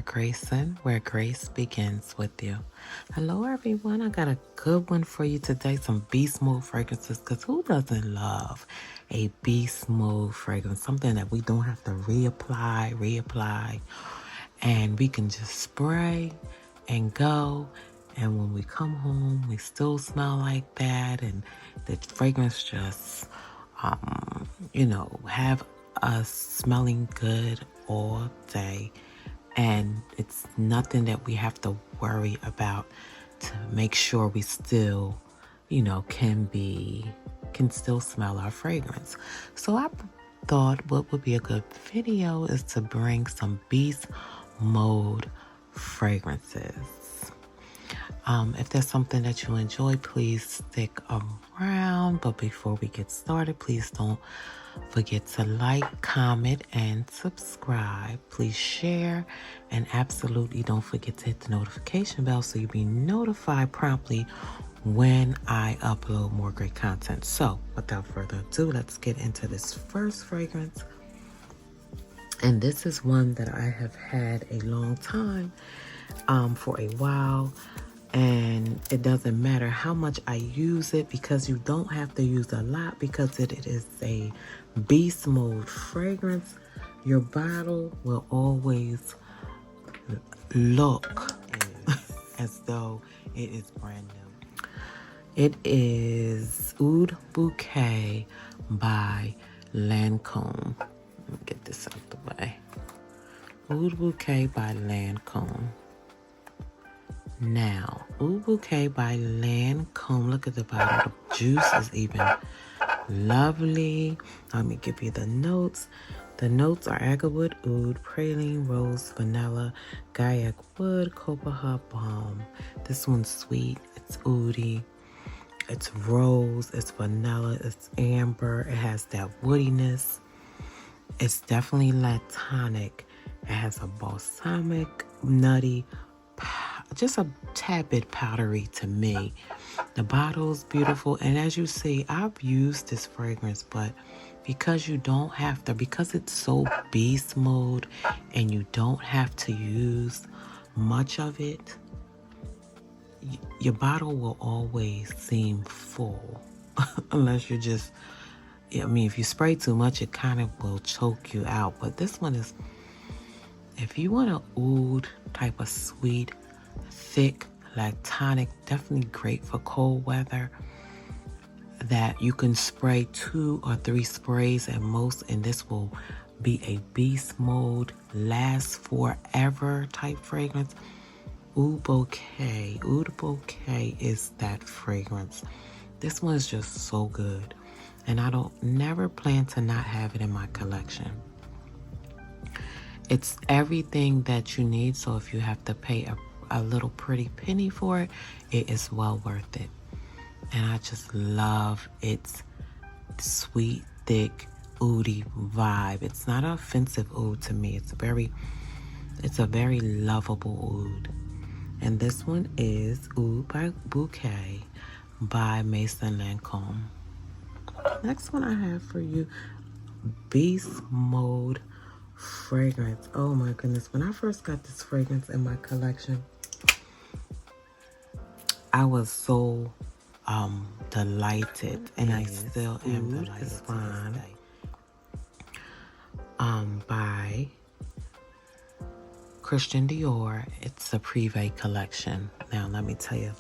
Graceson, where grace begins with you. Hello, everyone. I got a good one for you today. Some beast mode fragrances, because who doesn't love a beast mode fragrance? Something that we don't have to reapply, and we can just spray and go. And when we come home, we still smell like that, and the fragrance just, have us smelling good all day. And it's nothing that we have to worry about to make sure we still, can still smell our fragrance. So I thought what would be a good video is to bring some beast mode fragrances. If there's something that you enjoy, please stick around. But before we get started, please don't forget to like, comment, and subscribe. Please share, and absolutely don't forget to hit the notification bell so you'll be notified promptly when I upload more great content. So without further ado, let's get into this first fragrance. And this is one that I have had a long time, for a while. And it doesn't matter how much I use it, because you don't have to use a lot, because it is a beast mode fragrance. Your bottle will always look as though it is brand new. It is Oud Bouquet by Lancome. Let me get this out the way. Oud Bouquet by Lancome. Now, Oud Bouquet by Lancome. Look at the bottle. The juice is even lovely. Let me give you the notes. The notes are agarwood, oud, praline, rose, vanilla, gaiac wood, copaiba balm. This one's sweet. It's oudy. It's rose. It's vanilla. It's amber. It has that woodiness. It's definitely lactonic. It has a balsamic, nutty, just a tad bit powdery to me. The bottle's beautiful, and as you see, I've used this fragrance, but because you don't have to, because it's so beast mode and you don't have to use much of it, your bottle will always seem full. Unless you're just, if you spray too much, it kind of will choke you out. But this one is, if you want an oud type of sweet, thick, lactonic, definitely great for cold weather, that you can spray 2 or 3 sprays at most, and this will be a beast mode, last forever type fragrance. Oud Bouquet is that fragrance. This one is just so good, and I don't never plan to not have it in my collection. It's everything that you need, so if you have to pay a little pretty penny for it, it is well worth it. And I just love its sweet, thick, oudy vibe. It's not an offensive oud to me. It's a very lovable oud. And this one is Oud Bouquet by Maison Lancome. Next one I have for you, beast mode fragrance. Oh my goodness, when I first got this fragrance in my collection, I was so delighted, and I still am delighted. It's fine. By Christian Dior. It's a Privé collection. Now let me tell you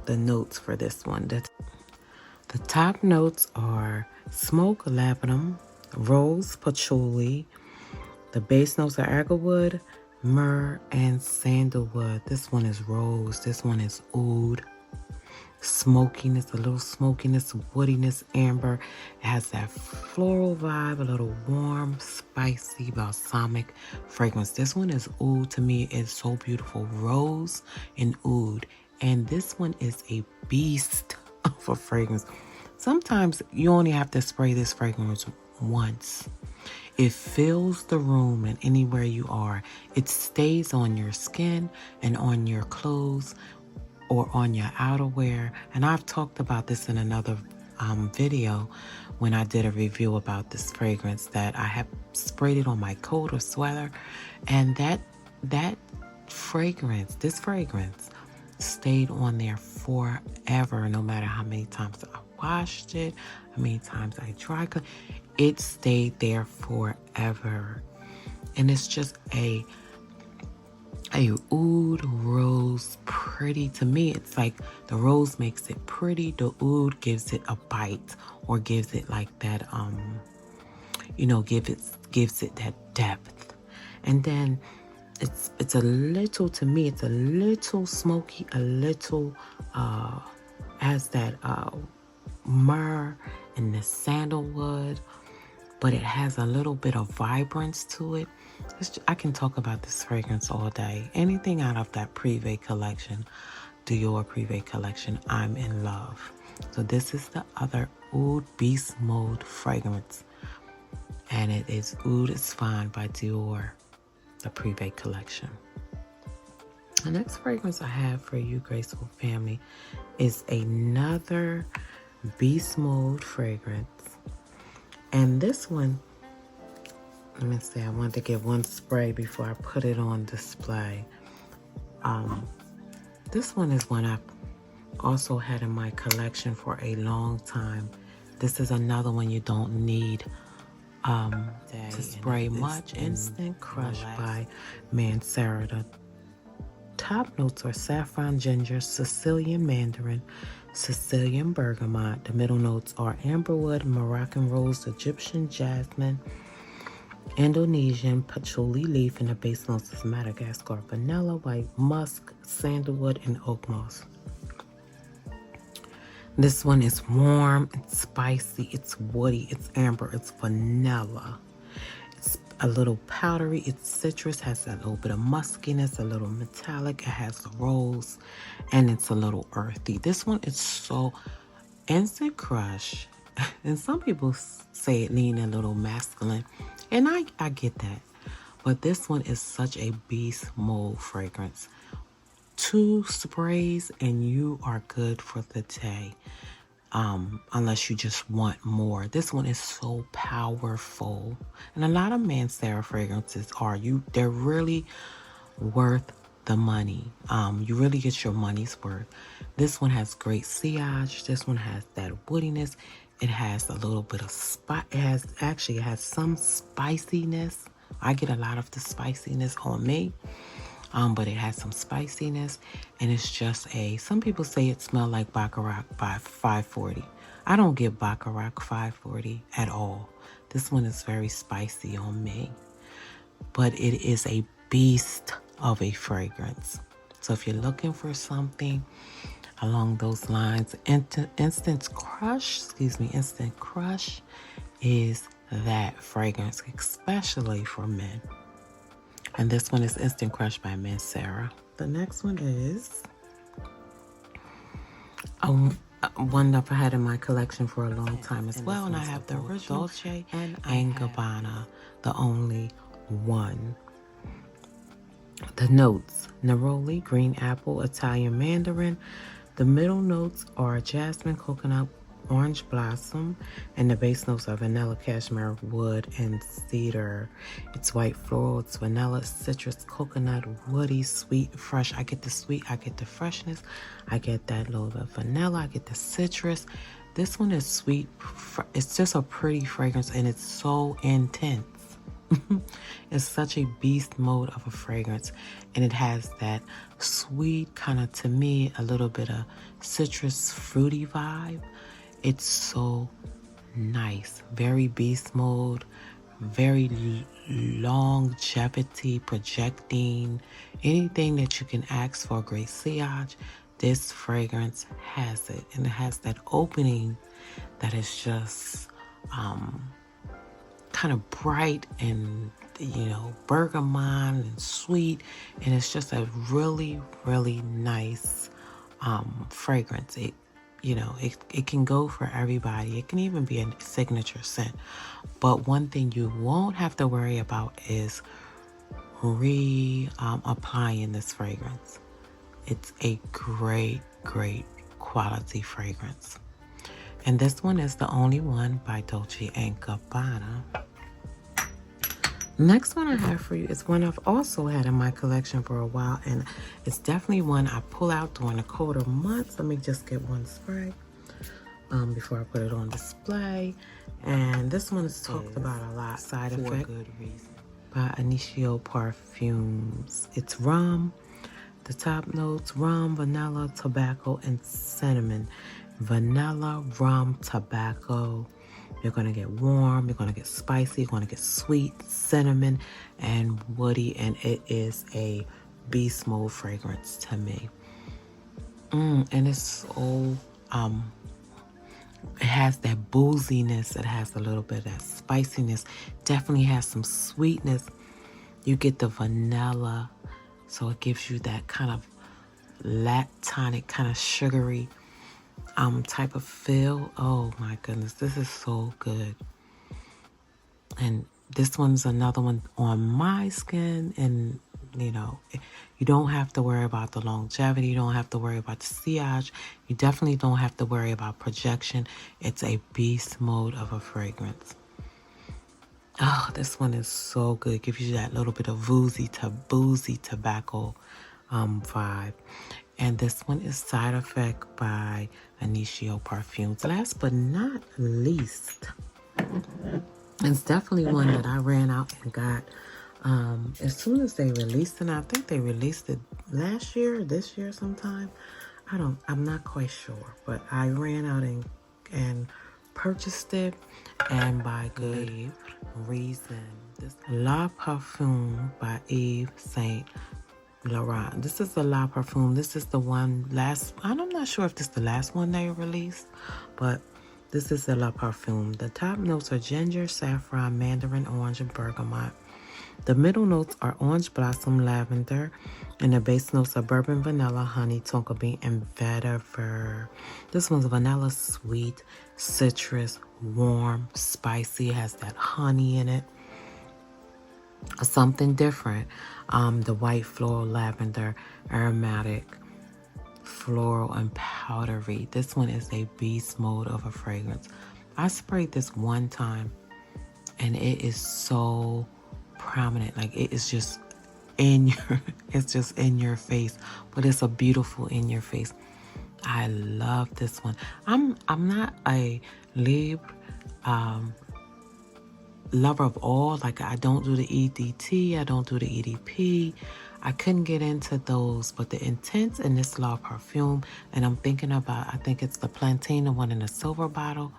the notes for this one. The top notes are smoke, labdanum, rose, patchouli. The base notes are agarwood, myrrh, and sandalwood. This one is rose. This one is oud. Smokiness, a little smokiness, woodiness, amber. It has that floral vibe, a little warm, spicy, balsamic fragrance. This one is oud. To me, it's so beautiful. Rose and oud. And this one is a beast of a fragrance. Sometimes you only have to spray this fragrance once. It fills the room, and anywhere you are, it stays on your skin and on your clothes or on your outerwear. And I've talked about this in another video when I did a review about this fragrance, that I have sprayed it on my coat or sweater, and that this fragrance stayed on there forever. No matter how many times I washed it, how many times I dry cleaned, it stayed there forever. And it's just a oud rose pretty. To me, it's like the rose makes it pretty, the oud gives it a bite, or gives it like that gives it that depth. And then it's a little, to me, it's a little smoky, a little has that myrrh and the sandalwood, but it has a little bit of vibrance to it. I can talk about this fragrance all day. Anything out of that Privé collection, Dior Privé collection, I'm in love. So this is the other Oud Beast Mode fragrance. And it is Oud is Fine by Dior, the Privé collection. The next fragrance I have for you, Graceful family, is another Beast Mode fragrance. And this one, let me see, I wanted to get one spray before I put it on display. This one is one I've also had in my collection for a long time. This is another one you don't need to spray much. Instant Crush by Sara. The top notes are saffron, ginger, Sicilian mandarin, Sicilian bergamot. The middle notes are amberwood, Moroccan rose, Egyptian jasmine, Indonesian patchouli leaf, and the base notes is Madagascar vanilla, white musk, sandalwood, and oak moss. This one is warm, it's spicy, it's woody, it's amber, it's vanilla. It's a little powdery, it's citrus, has a little bit of muskiness, a little metallic, it has the rose, and it's a little earthy. This one is so Instant Crush, and some people say it lean a little masculine, and I get that. But this one is such a beast mode fragrance. 2 sprays and you are good for the day. Unless you just want more. This one is so powerful. And a lot of Sara fragrances they're really worth the money. You really get your money's worth. This one has great sillage. This one has that woodiness. It has a little bit of it has some spiciness. I get a lot of the spiciness on me. But it has some spiciness, and it's just some people say it smells like Baccarat by 540. I don't get Baccarat 540 at all. This one is very spicy on me, but it is a beast of a fragrance. So if you're looking for something along those lines, Instant Crush is that fragrance, especially for men. And this one is Instant Crush by Sara. The next one is one that I had in my collection for a long time as well. And I have the original Dolce and Gabbana, the only one. The notes: neroli, green apple, Italian mandarin. The middle notes are jasmine, coconut, orange blossom, and the base notes are vanilla, cashmere, wood, and cedar. It's white floral, it's vanilla, citrus, coconut, woody, sweet, fresh. I get the sweet, I get the freshness, I get that little bit of vanilla, I get the citrus. This one is sweet. It's just a pretty fragrance, and it's so intense. It's such a beast mode of a fragrance, and it has that sweet kind of, to me, a little bit of citrus fruity vibe. It's so nice, very beast mode, very longevity, projecting, anything that you can ask for, great sillage. This fragrance has it, and it has that opening that is just kind of bright and bergamot and sweet, and it's just a really, really nice fragrance. It can go for everybody. It can even be a signature scent. But one thing you won't have to worry about is applying this fragrance. It's a great, great quality fragrance. And this one is the only one by Dolce & Gabbana. Next one I have for you is one I've also had in my collection for a while, and it's definitely one I pull out during the colder months. Let me just get one spray before I put it on display. And this one is talked about a lot. Side Effect Good Reason by Initio Parfumes. It's rum. The top notes: rum, vanilla, tobacco, and cinnamon. Vanilla, rum, tobacco. You're going to get warm, you're going to get spicy, you're going to get sweet, cinnamon, and woody. And it is a beast mode fragrance to me. And it's so, it has that booziness. It has a little bit of that spiciness. Definitely has some sweetness. You get the vanilla. So it gives you that kind of lactonic, kind of sugary type of feel. Oh my goodness, this is so good. And this one's another one on my skin. And you know, you don't have to worry about the longevity. You don't have to worry about the sillage. You definitely don't have to worry about projection. It's a beast mode of a fragrance. Oh, this one is so good. Gives you that little bit of boozy tobacco vibe. And this one is Side Effect by Initio Parfumes. Last but not least, it's definitely one that I ran out and got as soon as they released it. I think they released it last year, this year sometime. I'm not quite sure, but I ran out and purchased it, and by good reason. This La Perfume by Yves Saint Laurent. This is the La Perfume. This is the one I'm not sure if this is the last one they released, but this is the La Perfume. The top notes are ginger, saffron, mandarin, orange, and bergamot. The middle notes are orange blossom, lavender, and the base notes are bourbon, vanilla, honey, tonka bean, and vetiver. This one's vanilla, sweet, citrus, warm, spicy. It has that honey in it. Something different. The white floral, lavender, aromatic, floral, and powdery. This one is a beast mode of a fragrance. I sprayed this one time, and it is so prominent. Like, it is just in your it's just in your face, but it's a beautiful in your face. I love this one. I'm not a Libre lover of all. Like, I don't do the EDT, I don't do the EDP. I couldn't get into those, but the Intense in this La Perfume, and I think it's the Plantain, the one in the silver bottle.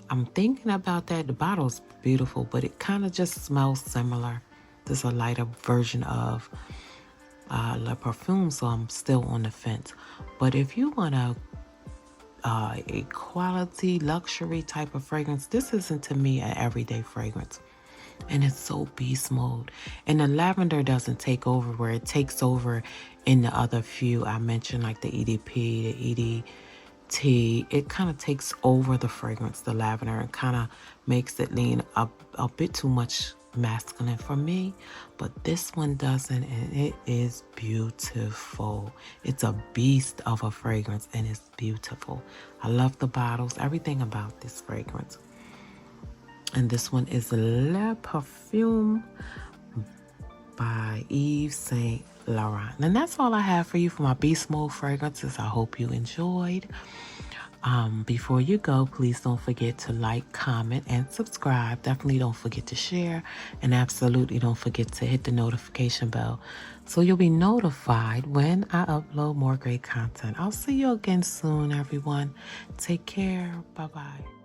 I'm thinking about that. The bottle's beautiful, but it kind of just smells similar. This is a lighter version of La Perfume, so I'm still on the fence. But if you want a quality luxury type of fragrance, this isn't to me an everyday fragrance. And it's so beast mode. And the lavender doesn't take over where it takes over in the other few I mentioned, like the EDP, the EDT. It kind of takes over the fragrance, the lavender, and kind of makes it lean a bit too much masculine for me. But this one doesn't, and it is beautiful. It's a beast of a fragrance, and it's beautiful. I love the bottles, everything about this fragrance. And this one is La Perfume by Yves Saint Laurent. And that's all I have for you for my beast mode fragrances. I hope you enjoyed. Before you go, please don't forget to like, comment, and subscribe. Definitely don't forget to share, and absolutely don't forget to hit the notification bell so you'll be notified when I upload more great content. I'll see you again soon, everyone. Take care. Bye-bye.